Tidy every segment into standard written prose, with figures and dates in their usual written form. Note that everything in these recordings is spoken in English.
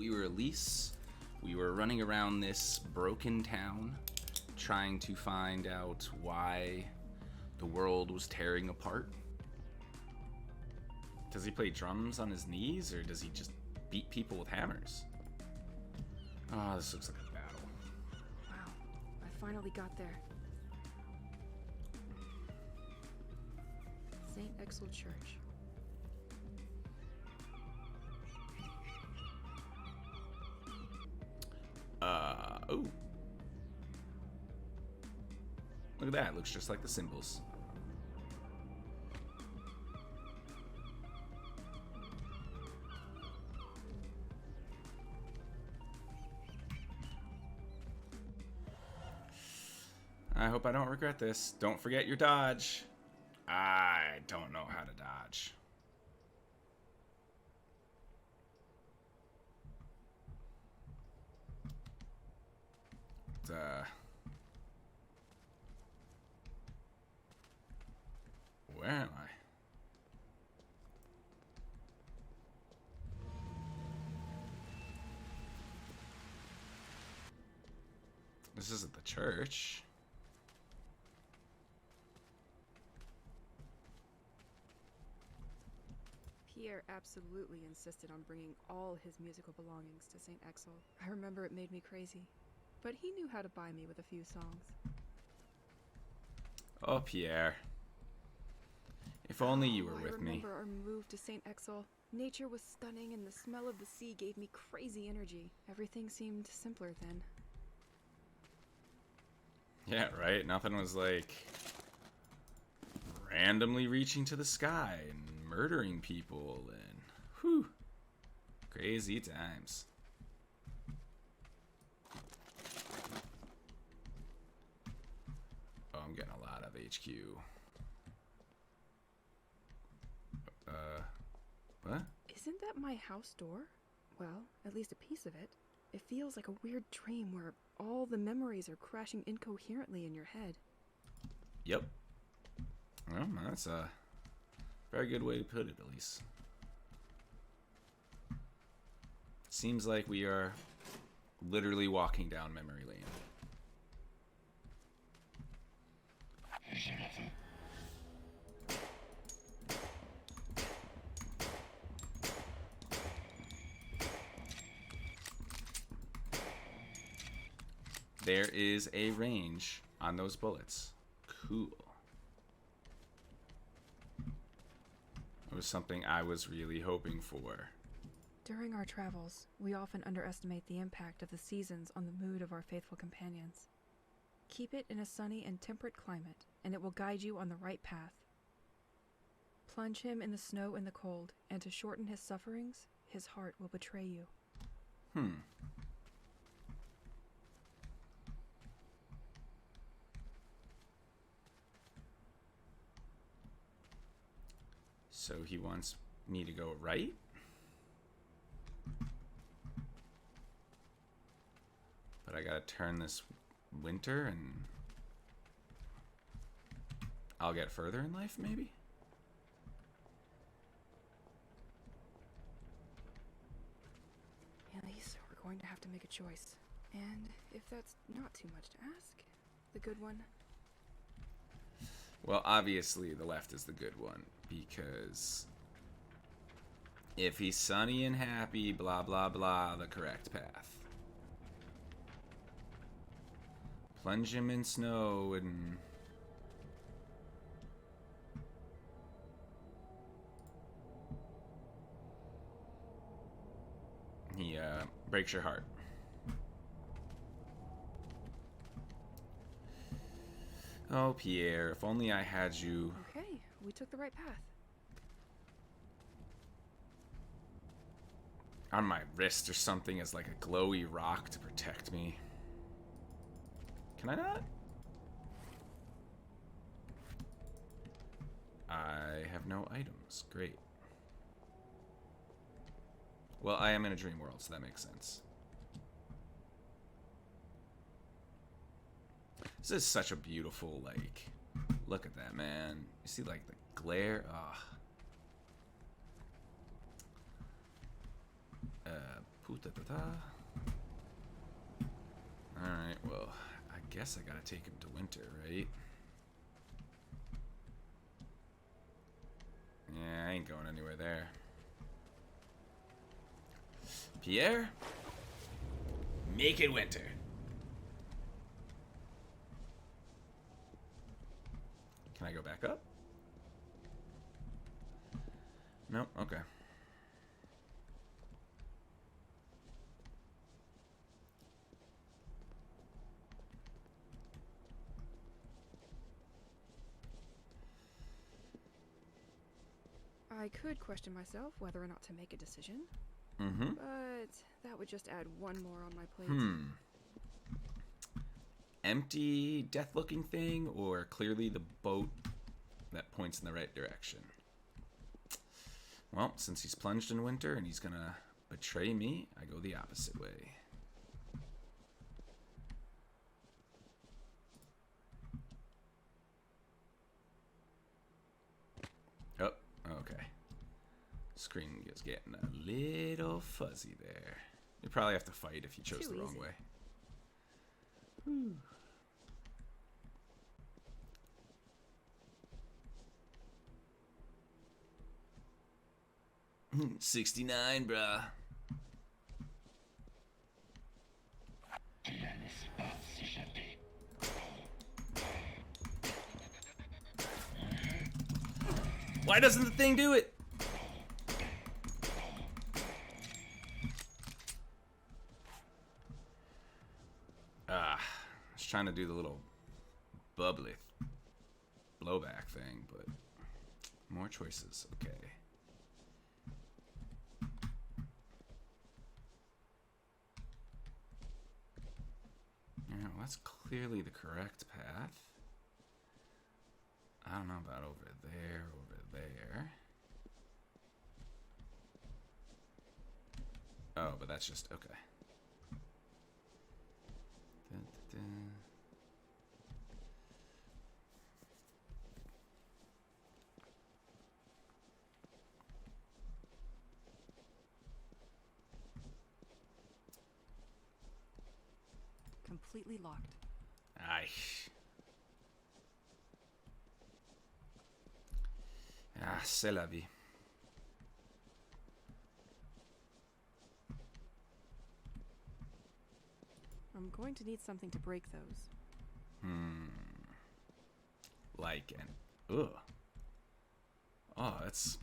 we were Elise. We were running around this broken town, trying to find out why the world was tearing apart. Does he play drums on his knees, or does he just beat people with hammers? Oh, this looks like a battle. Wow, I finally got there. St. Exel Church. Oh. Look at that, it looks just like the symbols. I hope I don't regret this. Don't forget your dodge. I don't know how to dodge. Where am I? This isn't the church. Pierre absolutely insisted on bringing all his musical belongings to St. Exel. I remember it made me crazy. But he knew how to buy me with a few songs. Oh, Pierre. If only you were with me. I remember our move to St. Exel. Nature was stunning and the smell of the sea gave me crazy energy. Everything seemed simpler then. Yeah, right? Nothing was like randomly reaching to the sky and murdering people and whew, crazy times. Oh, I'm getting a lot of HQ. What? Isn't that my house door? Well, at least a piece of it. It feels like a weird dream where all the memories are crashing incoherently in your head. Yep. Well, that's a very good way to put it, Elise. Seems like we are literally walking down memory lane. There is a range on those bullets. Cool. It was something I was really hoping for. During our travels, we often underestimate the impact of the seasons on the mood of our faithful companions. Keep it in a sunny and temperate climate, and it will guide you on the right path. Plunge him in the snow and the cold, and to shorten his sufferings, his heart will betray you. So he wants me to go right? But I gotta turn this winter and I'll get further in life, maybe? Elise, we're going to have to make a choice. And if that's not too much to ask, the good one. Well, obviously the left is the good one, because if he's sunny and happy, blah, blah, blah, the correct path. Plunge him in snow and... he breaks your heart. Oh, Pierre, if only I had you. Okay, we took the right path. On my wrist or something as like a glowy rock to protect me. Can I not? I have no items. Great. Well, I am in a dream world, so that makes sense. This is such a beautiful, like, look at that, man. You see, like, the glare? Alright, well, I guess I gotta take him to winter, right? Yeah, I ain't going anywhere there. Pierre? Make it winter. Can I go back up? No? Okay. I could question myself whether or not to make a decision. Mm-hmm. But that would just add one more on my plate. Empty, death-looking thing, or clearly the boat that points in the right direction? Well, since he's plunged in winter and he's gonna betray me, I go the opposite way. Oh, okay. Screen is getting a little fuzzy there. You probably have to fight if you chose the wrong way. Whew. 69, bruh. Why doesn't the thing do it? I was trying to do the little bubbly blowback thing, but more choices. Okay. Yeah, well, that's clearly the correct path. I don't know about over there, over there. Oh, but that's just, okay. Dun, dun, dun. Completely locked. Aye. Ah, c'est la vie. I'm going to need something to break those. Like an... Ugh. Oh, that's...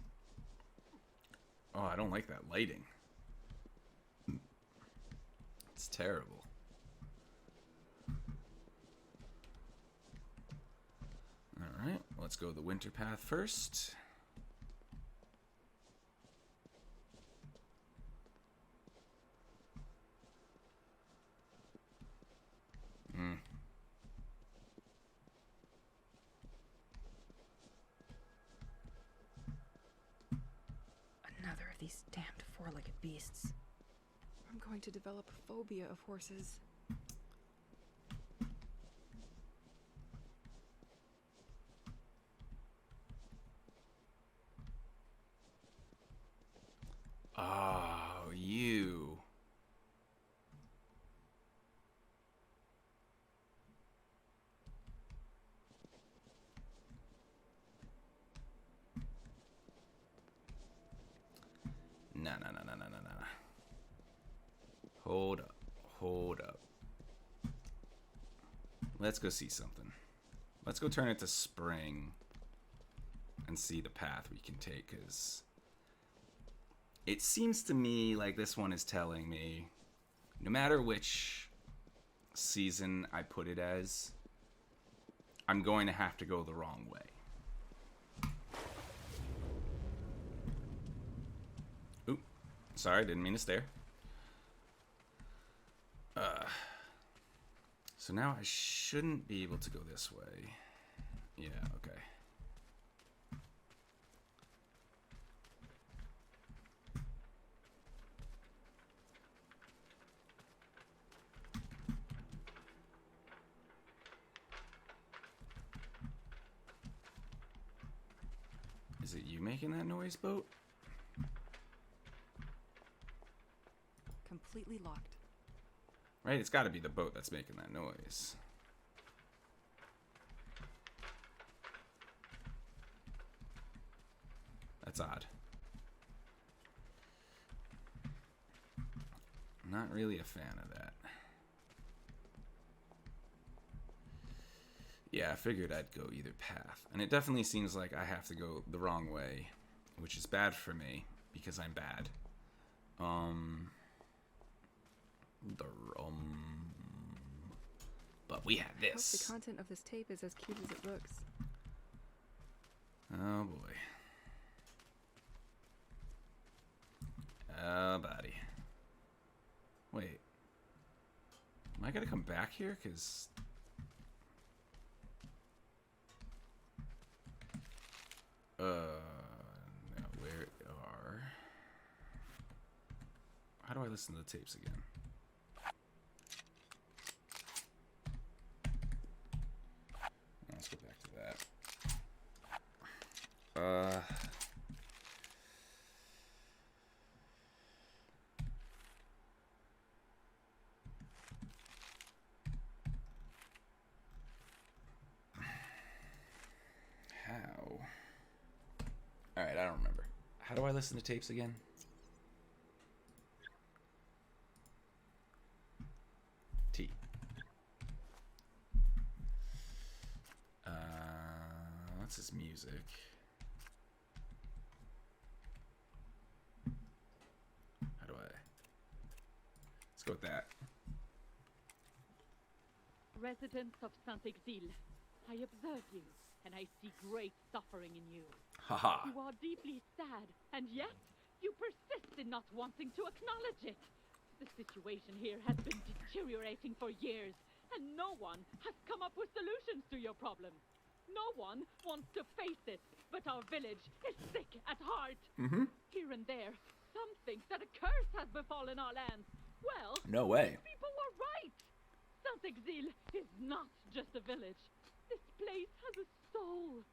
Oh, I don't like that lighting. It's terrible. Alright, let's go the winter path first. Another of these damned four-legged beasts. I'm going to develop a phobia of horses. Oh, you. No. Hold up. Hold up. Let's go see something. Let's go turn it to spring and see the path we can take, because it seems to me like this one is telling me no matter which season I put it as, I'm going to have to go the wrong way. Oop. Sorry, didn't mean to stare. So now I shouldn't be able to go this way. Yeah, okay. Is it you making that noise, boat? completely locked. Right? It's got to be the boat that's making that noise. That's odd. Not really a fan of that. Yeah, I figured I'd go either path. And it definitely seems like I have to go the wrong way, which is bad for me because I'm bad. But we have I hope this. the content of this tape is as cute as it looks. Oh boy. Oh, buddy. Wait. Am I gonna come back here? Because... now where are... How do I listen to the tapes again? Let's go back to that. How? Alright, I don't remember. How do I listen to tapes again? T. What's his music? How do I... Let's go with that. Residents of Saint-Exil, I observe you, and I see great suffering in you. Haha. You are deeply sad, and yet you persist in not wanting to acknowledge it. The situation here has been deteriorating for years, and no one has come up with solutions to your problem. No one wants to face it, but our village is sick at heart. Here and there, some think that a curse has befallen our lands. Well, No way. people were right. Saint-Exil is not just a village. This place has a soul.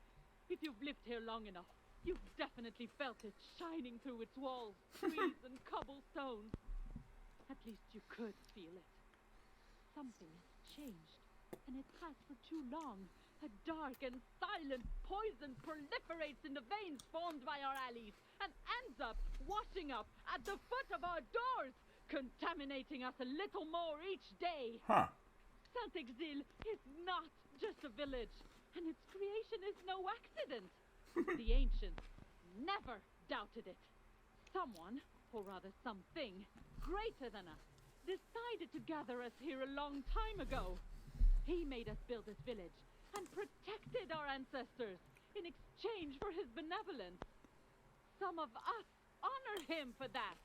If you've lived here long enough, you've definitely felt it shining through its walls, trees and cobblestones. At least you could feel it. Something has changed, and it has for too long. A dark and silent poison proliferates in the veins formed by our alleys and ends up washing up at the foot of our doors, contaminating us a little more each day. Huh. Saint-Exil is not just a village, and its creation is no accident. The ancients never doubted it. Someone, or rather something, greater than us, decided to gather us here a long time ago. He made us build this village and protected our ancestors in exchange for his benevolence. Some of us honor him for that.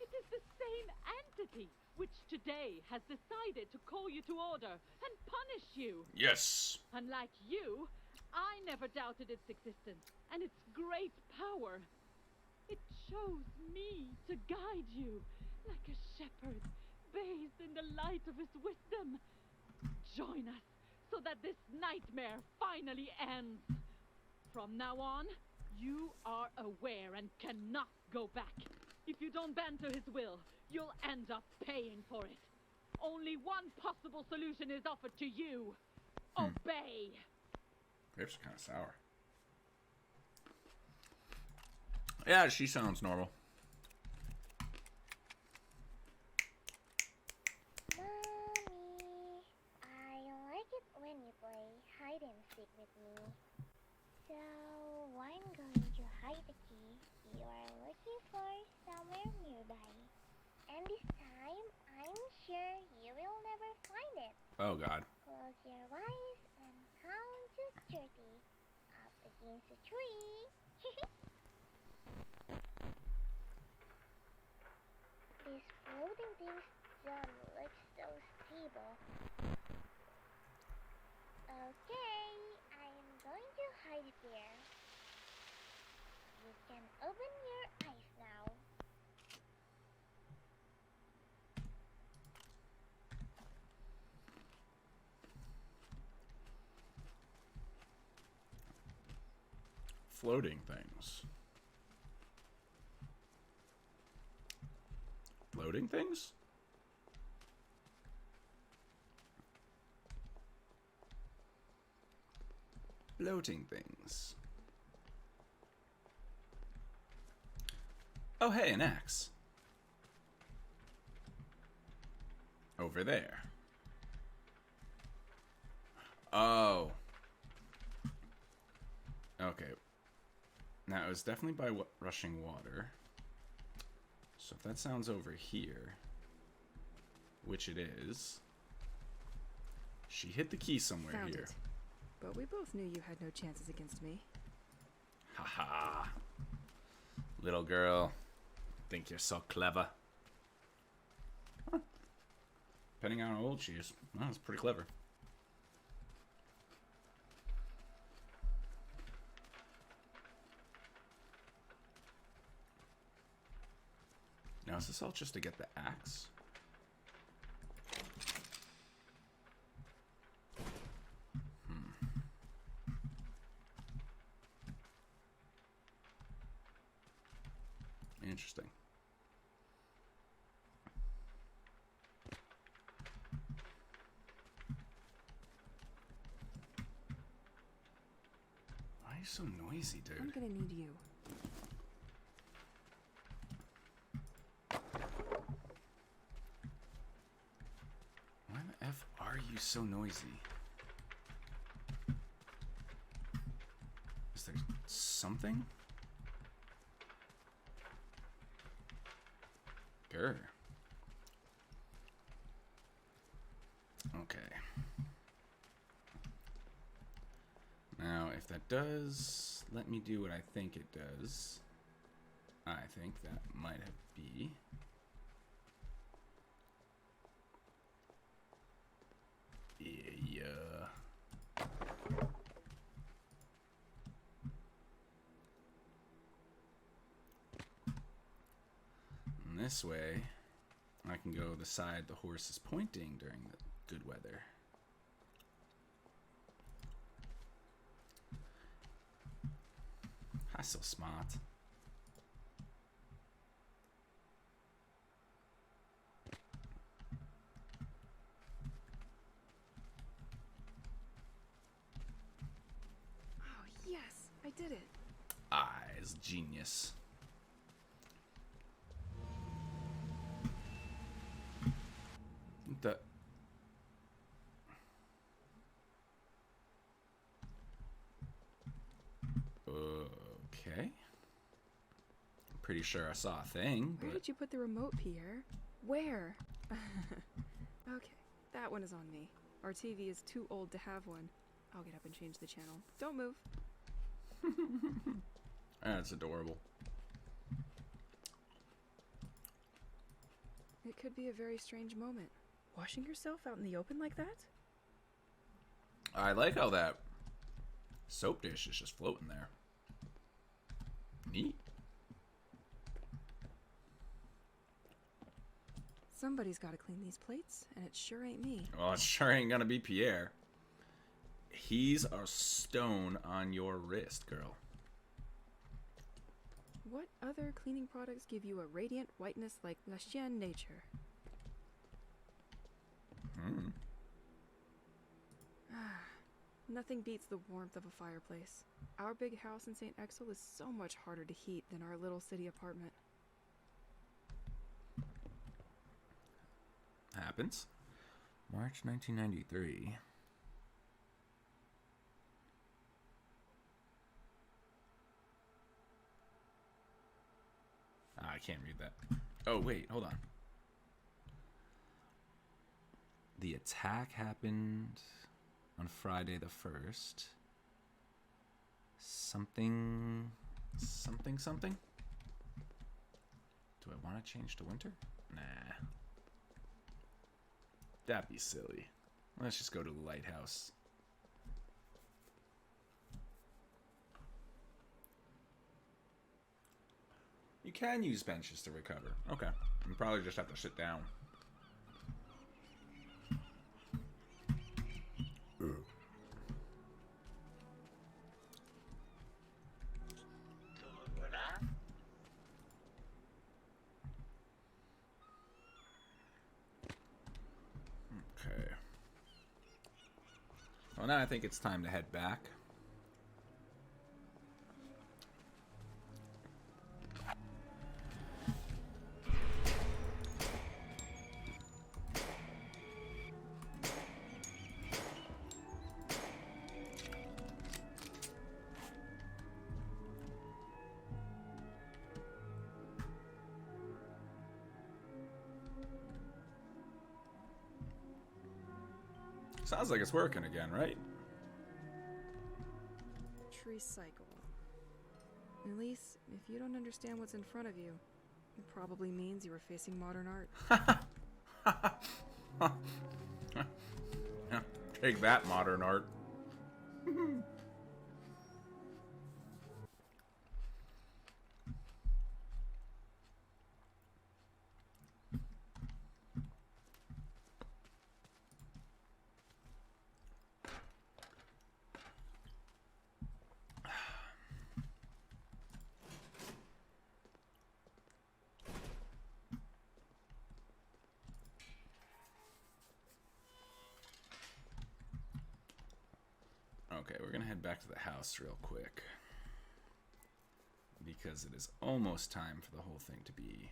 It is the same entity which today has decided to call you to order and punish you. Yes. Unlike you, I never doubted its existence and its great power. It chose me to guide you like a shepherd bathed in the light of his wisdom. Join us so that this nightmare finally ends. From now on, you are aware and cannot go back. If you don't bend to his will, you'll end up paying for it. Only one possible solution is offered to you. Obey. Grapes are kind of sour. Yeah, she sounds normal. Mommy, I like it when you play hide and seek with me. So I'm going to hide the key you are looking for somewhere nearby. And this time, I'm sure you will never find it. Oh, God. Close your eyes and count to 30. Up against a tree. These floating things don't look so stable. Okay, I'm going to hide it there. You can open your eyes now. Floating things. Floating things? Floating things. Oh, hey, an axe. Over there. Oh. Okay. Now, it was definitely by rushing water. So if that sounds over here, which it is, she hit the key somewhere Found here. it. But we both knew you had no chances against me. Haha. Little girl, think you're so clever. Huh. Depending on how old she is, well, that's pretty clever. Now, is this all just to get the axe? Interesting. Why are you so noisy, dude? I'm gonna need you. Why the F are you so noisy? Is there something? Grr. Okay. Now, if that does let me do what I think it does, I think that might have be. Yeah. And this way, I can go the side the horse is pointing during the good weather. I'm so smart. Oh, yes, I did it. Eyes, genius. The okay. I'm pretty sure I saw a thing, Where but did you put the remote, Pierre? Where? Okay, that one is on me. Our TV is too old to have one. I'll get up and change the channel. Don't move. that's adorable. It could be a very strange moment. Washing yourself out in the open like that? I like how that soap dish is just floating there. Neat. Somebody's got to clean these plates, and it sure ain't me. Well, it sure ain't gonna be Pierre. He's a stone on your wrist, girl. What other cleaning products give you a radiant whiteness like La Chienne Nature? Nothing beats the warmth of a fireplace. Our big house in St. Exel is so much harder to heat than our little city apartment. Happens. March 1993. I can't read that. Oh, wait, hold on. The attack happened on Friday the 1st. Something. Do I want to change to winter? Nah. That'd be silly. Let's just go to the lighthouse. You can use benches to recover. Okay. You probably just have to sit down. Well, now I think it's time to head back. Sounds like it's working again, right? Recycle. Elise, if you don't understand what's in front of you, it probably means you are facing modern art. Take that, modern art. Okay, we're gonna head back to the house real quick, because it is almost time for the whole thing to be...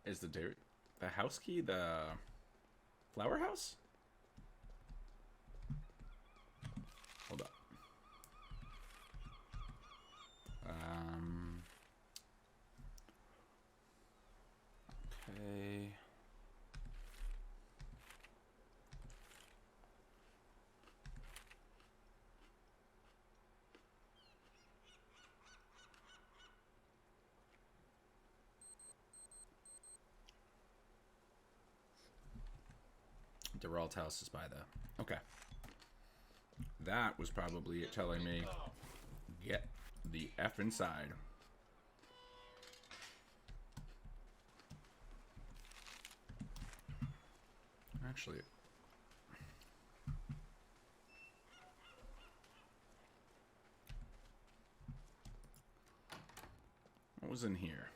Is the house key the flower house? Hold up. Okay. Geralt's house is by the... Okay. That was probably it telling me, get the F inside. Actually... what was in here?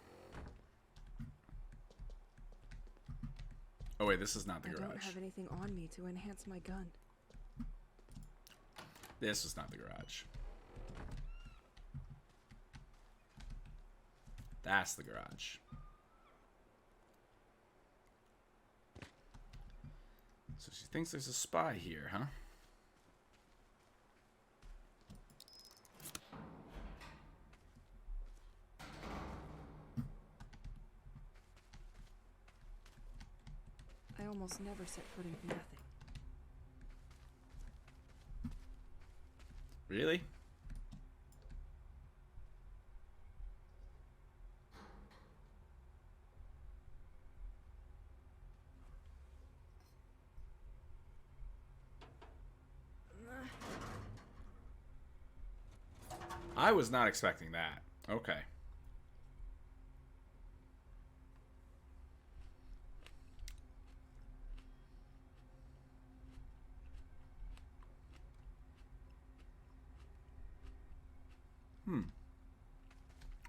Oh wait, this is not the garage. I don't have anything on me to enhance my gun. This was not the garage. That's the garage. So she thinks there's a spy here, huh? I almost never set foot in nothing. Really? I was not expecting that. Okay.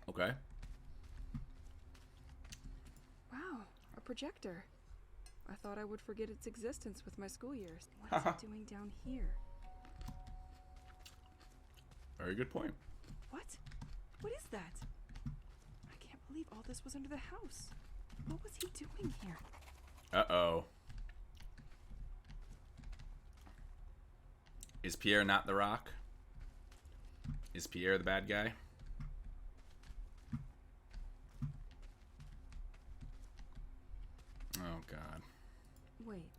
Okay. Wow, a projector. I thought I would forget its existence with my school years. What is it doing down here? Very good point. What? What is that? I can't believe all this was under the house. What was he doing here? Uh-oh. Is Pierre not the Rock? Is Pierre the bad guy? Oh, God. Wait,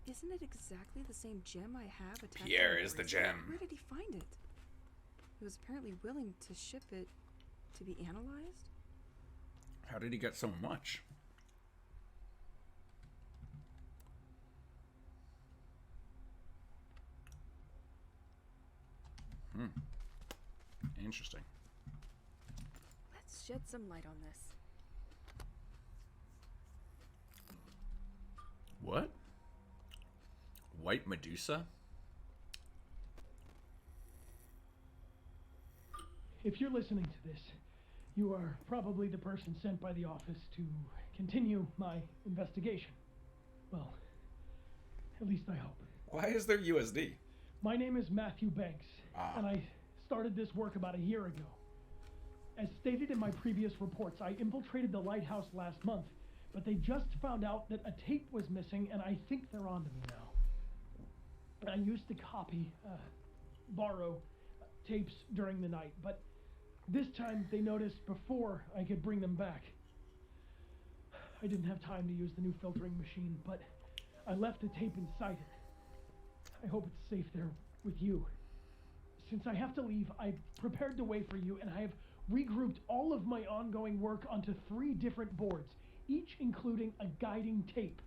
isn't it exactly the same gem I have attached Pierre to my is the bracelet? gem. Where did he find it? He was apparently willing to ship it to be analyzed? How did he get so much? Interesting. Let's shed some light on this. What? White Medusa? If you're listening to this, you are probably the person sent by the office to continue my investigation. Well, at least I hope. Why is there USD? My name is Matthew Banks, Ah. and I started this work about a year ago. As stated in my previous reports, I infiltrated the lighthouse last month, but they just found out that a tape was missing, and I think they're on to me now. I used to borrow tapes during the night, but this time they noticed before I could bring them back. I didn't have time to use the new filtering machine, but I left a tape inside it. I hope it's safe there with you. Since I have to leave, I prepared the way for you, and I have regrouped all of my ongoing work onto 3 different boards, each including a guiding tape.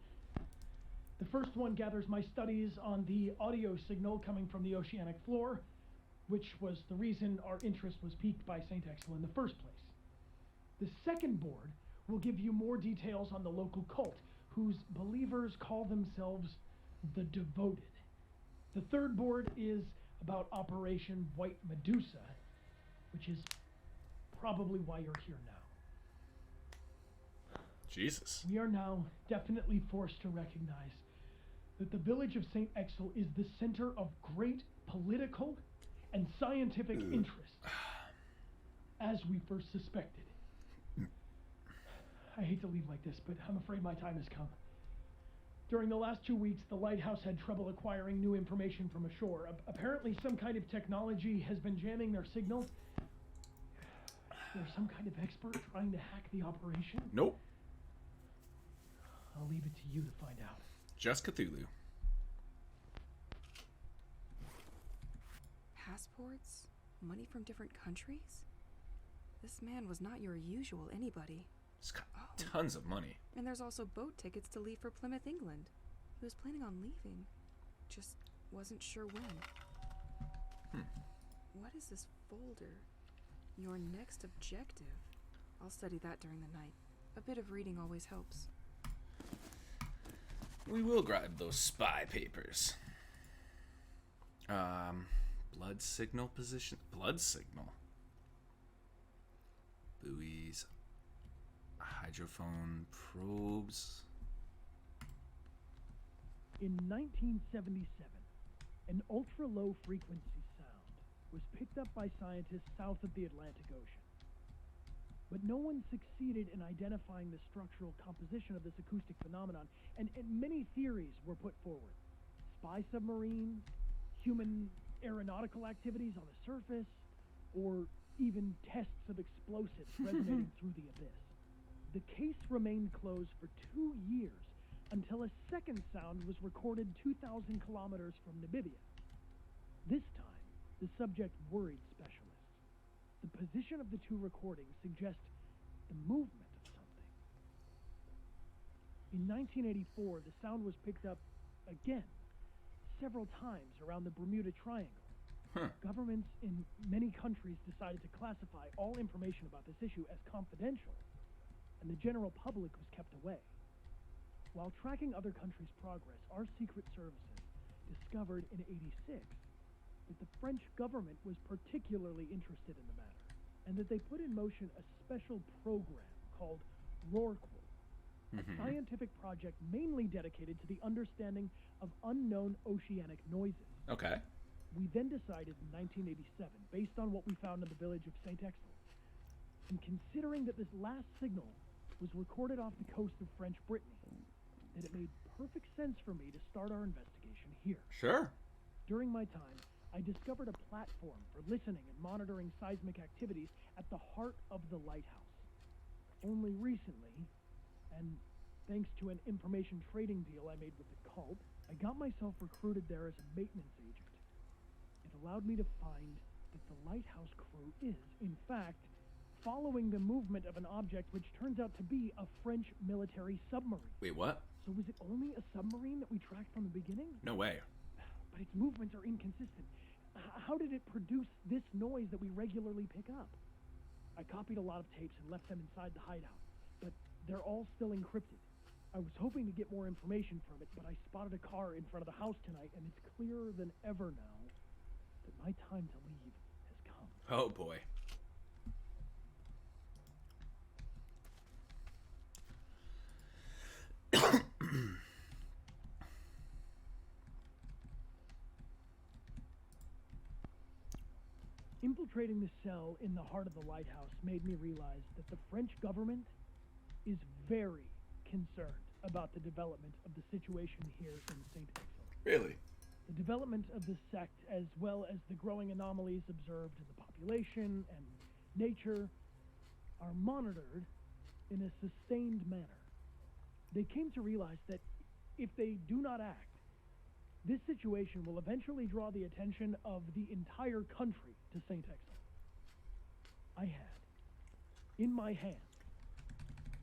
The first one gathers my studies on the audio signal coming from the oceanic floor, which was the reason our interest was piqued by St. Exel in the first place. The second board will give you more details on the local cult, whose believers call themselves the Devoted. The third board is about Operation White Medusa, which is probably why you're here now. Jesus. We are now definitely forced to recognize that the village of St. Exel is the center of great political and scientific interest, as we first suspected. I hate to leave like this, but I'm afraid my time has come. During the last 2 weeks, the lighthouse had trouble acquiring new information from ashore. Apparently, some kind of technology has been jamming their signals. There's some kind of expert trying to hack the operation. Nope. I'll leave it to you to find out. Just Cthulhu. Passports? Money from different countries? This man was not your usual anybody. He's got tons of money. And there's also boat tickets to leave for Plymouth, England. He was planning on leaving. Just wasn't sure when. What is this folder? Your next objective. I'll study that during the night. A bit of reading always helps. We will grab those spy papers. Blood signal position. Blood signal. Buoys. Hydrophone probes. In 1977, an ultra-low frequency sound was picked up by scientists south of the Atlantic Ocean. But no one succeeded in identifying the structural composition of this acoustic phenomenon, and many theories were put forward. Spy submarine, human aeronautical activities on the surface, or even tests of explosives resonating through the abyss. The case remained closed for 2 years until a second sound was recorded 2,000 kilometers from Namibia. This time, the subject worried specialists. The position of the 2 recordings suggests the movement of something. In 1984, the sound was picked up again, several times around the Bermuda Triangle. Governments in many countries decided to classify all information about this issue as confidential, and the general public was kept away. While tracking other countries' progress, our secret services discovered in '86 that the French government was particularly interested in the matter, and that they put in motion a special program called Rorqual, a scientific project mainly dedicated to the understanding of unknown oceanic noises. Okay. We then decided in 1987, based on what we found in the village of St. Exel, and considering that this last signal was recorded off the coast of French Brittany, that it made perfect sense for me to start our investigation here. Sure. During my time, I discovered a platform for listening and monitoring seismic activities at the heart of the lighthouse. Only recently, and thanks to an information trading deal I made with the cult, I got myself recruited there as a maintenance agent. It allowed me to find that the lighthouse crew is, in fact, following the movement of an object which turns out to be a French military submarine. Wait, what? So was it only a submarine that we tracked from the beginning? No way. But its movements are inconsistent. How did it produce this noise that we regularly pick up? I copied a lot of tapes and left them inside the hideout, but they're all still encrypted. I was hoping to get more information from it, but I spotted a car in front of the house tonight, and it's clearer than ever now that my time to leave has come. Oh boy. Infiltrating the cell in the heart of the lighthouse made me realize that the French government is very concerned about the development of the situation here in St. Exil. Really? The development of the sect, as well as the growing anomalies observed in the population and nature, are monitored in a sustained manner. They came to realize that if they do not act, this situation will eventually draw the attention of the entire country to St. Exil. I had, in my hands,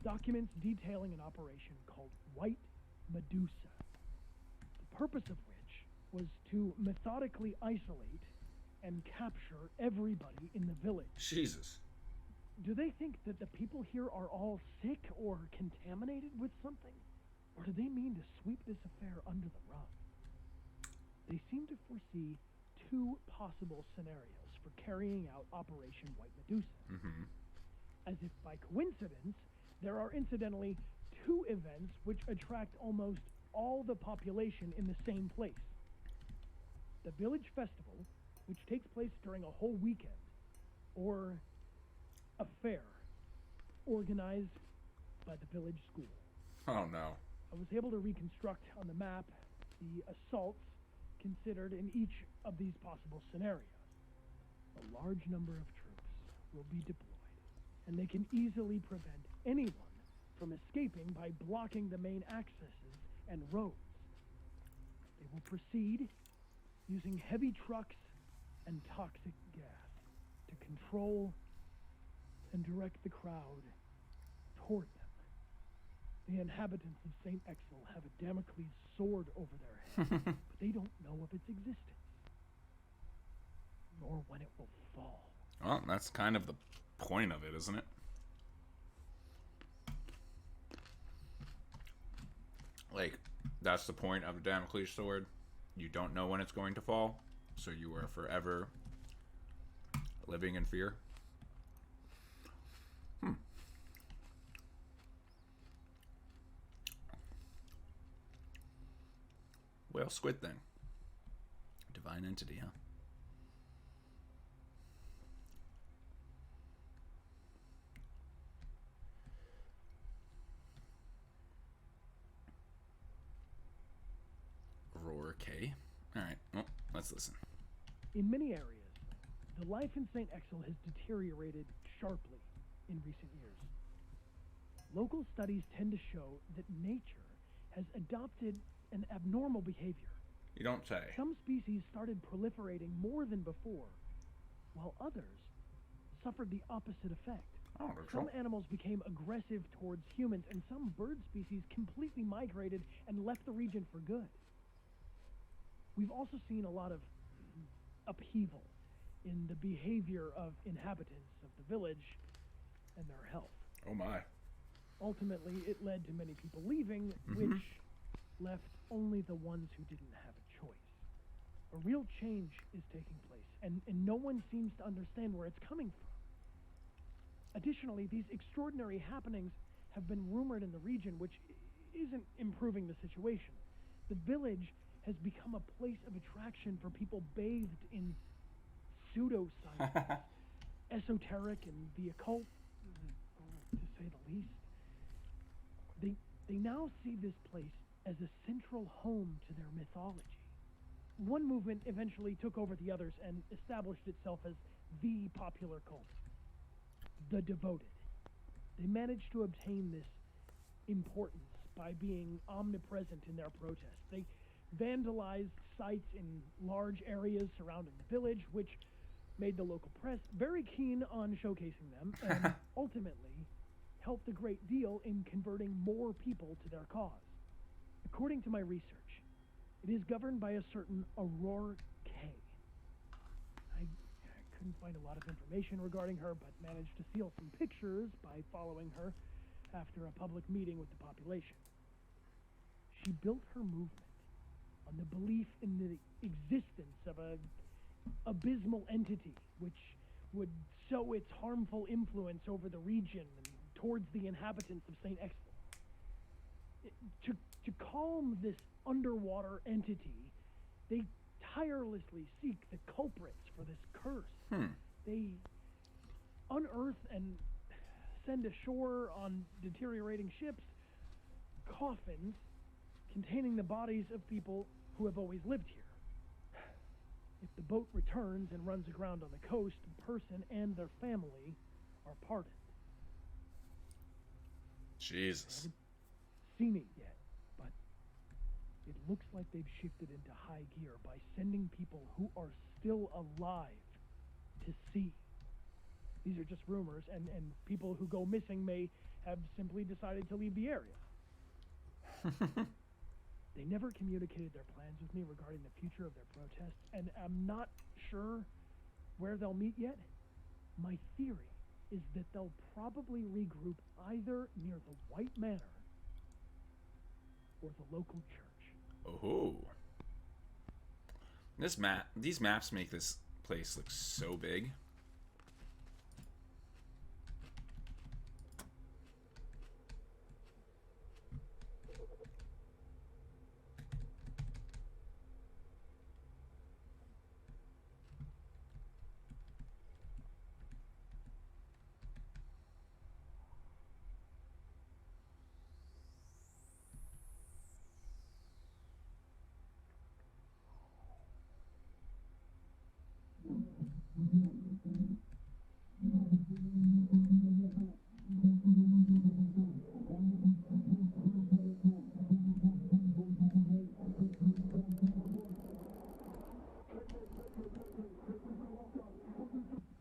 documents detailing an operation called White Medusa, the purpose of which was to methodically isolate and capture everybody in the village. Jesus. Do they think that the people here are all sick or contaminated with something? Or do they mean to sweep this affair under the rug? They seem to foresee two possible scenarios for carrying out Operation White Medusa. Mm-hmm. As if by coincidence, there are incidentally two events which attract almost all the population in the same place. The village festival, which takes place during a whole weekend, or a fair organized by the village school. Oh no. I was able to reconstruct on the map the assaults considered in each of these possible scenarios. A large number of troops will be deployed, and they can easily prevent anyone from escaping by blocking the main accesses and roads. They will proceed using heavy trucks and toxic gas to control and direct the crowd toward them. The inhabitants of St. Exil have a Damocles sword over their heads, but they don't know of its existence, nor when it will fall. Well, that's kind of the point of it, isn't it? Like, that's the point of a Damocles sword. You don't know when it's going to fall, so you are forever living in fear. Whale squid thing. Divine entity, huh? Roar K. Alright, well, let's listen. In many areas, the life in St. Exil has deteriorated sharply in recent years. Local studies tend to show that nature has adopted an abnormal behavior. You don't say. Some species started proliferating more than before, while others suffered the opposite effect. Oh, that's Some right. animals became aggressive towards humans, and some bird species completely migrated and left the region for good. We've also seen a lot of upheaval in the behavior of inhabitants of the village and their health. Oh my. Ultimately, it led to many people leaving, which left only the ones who didn't have a choice. A real change is taking place, and no one seems to understand where it's coming from. Additionally, these extraordinary happenings have been rumored in the region, which isn't improving the situation. The village has become a place of attraction for people bathed in pseudoscience, esoteric and the occult, to say the least. They now see this place as a central home to their mythology. One movement eventually took over the others and established itself as the popular cult, the Devoted. They managed to obtain this importance by being omnipresent in their protests. They vandalized sites in large areas surrounding the village, which made the local press very keen on showcasing them, and ultimately helped a great deal in converting more people to their cause. According to my research, it is governed by a certain Aurora K. I couldn't find a lot of information regarding her, but managed to steal some pictures by following her after a public meeting with the population. She built her movement on the belief in the existence of a abysmal entity which would sow its harmful influence over the region and towards the inhabitants of St. Exfil. To calm this underwater entity, they tirelessly seek the culprits for this curse. They unearth and send ashore on deteriorating ships coffins containing the bodies of people who have always lived here. If the boat returns and runs aground on the coast, the person and their family are pardoned. Jesus. I haven't seen it yet, but it looks like they've shifted into high gear by sending people who are still alive to sea. These are just rumors, and people who go missing may have simply decided to leave the area. They never communicated their plans with me regarding the future of their protests, and I'm not sure where they'll meet yet. My theory is that they'll probably regroup either near the White Manor or the local church. Oh. These maps make this place look so big.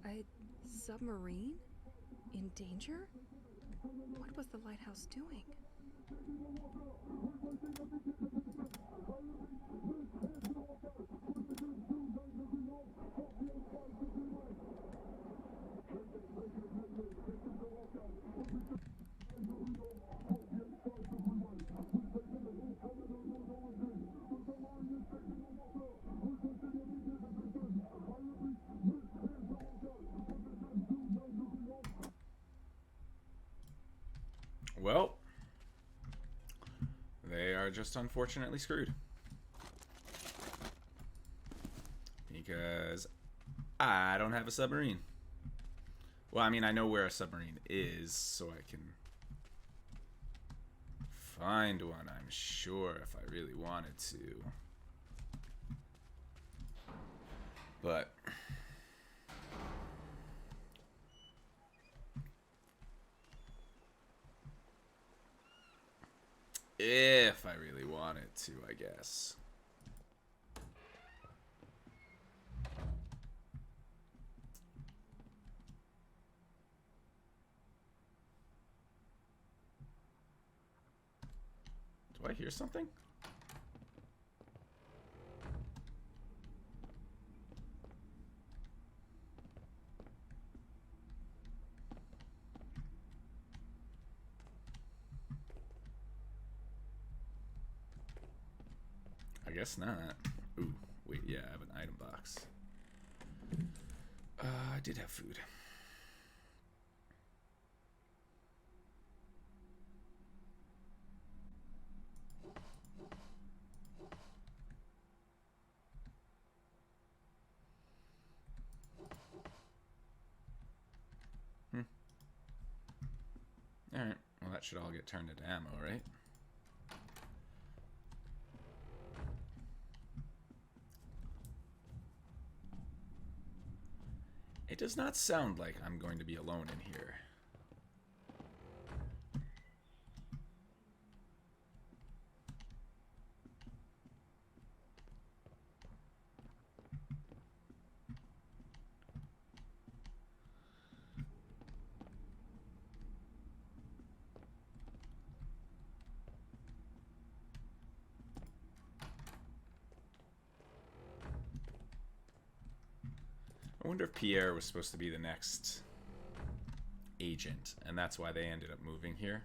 A submarine? In danger? What was the lighthouse doing? Well, they are just unfortunately screwed. Because I don't have a submarine. Well, I mean, I know where a submarine is, so I can find one, I'm sure, if I really wanted to. But if I really wanted to, I guess. Do I hear something? I guess not. Ooh, wait, yeah, I have an item box. I did have food. Alright, well that should all get turned into ammo, right? It does not sound like I'm going to be alone in here. I wonder if Pierre was supposed to be the next agent, and that's why they ended up moving here.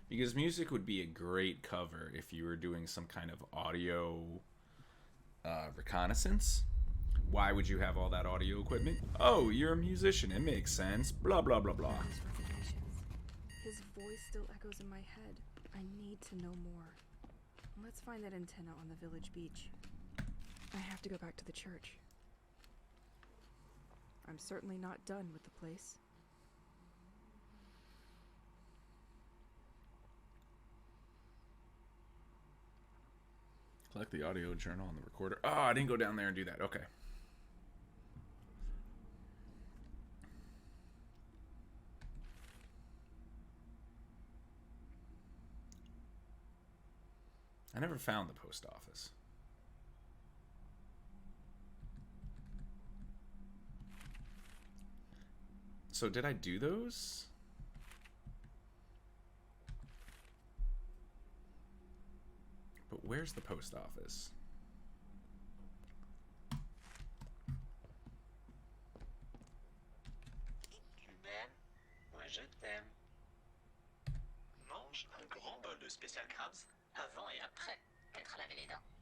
Because music would be a great cover if you were doing some kind of audio reconnaissance. Why would you have all that audio equipment? Oh, you're a musician. It makes sense. Blah, blah, blah, blah. Those revelations. His voice still echoes in my head. I need to know more. Let's find that antenna on the village beach. I have to go back to the church. I'm certainly not done with the place. Collect the audio journal on the recorder. Oh, I didn't go down there and do that. Okay. I never found the post office. So did I do those? But where's the post office? Tu m'aimes? Moi je t'aime. Mange un grand bol de spécial crabs avant et après être lavé les dents.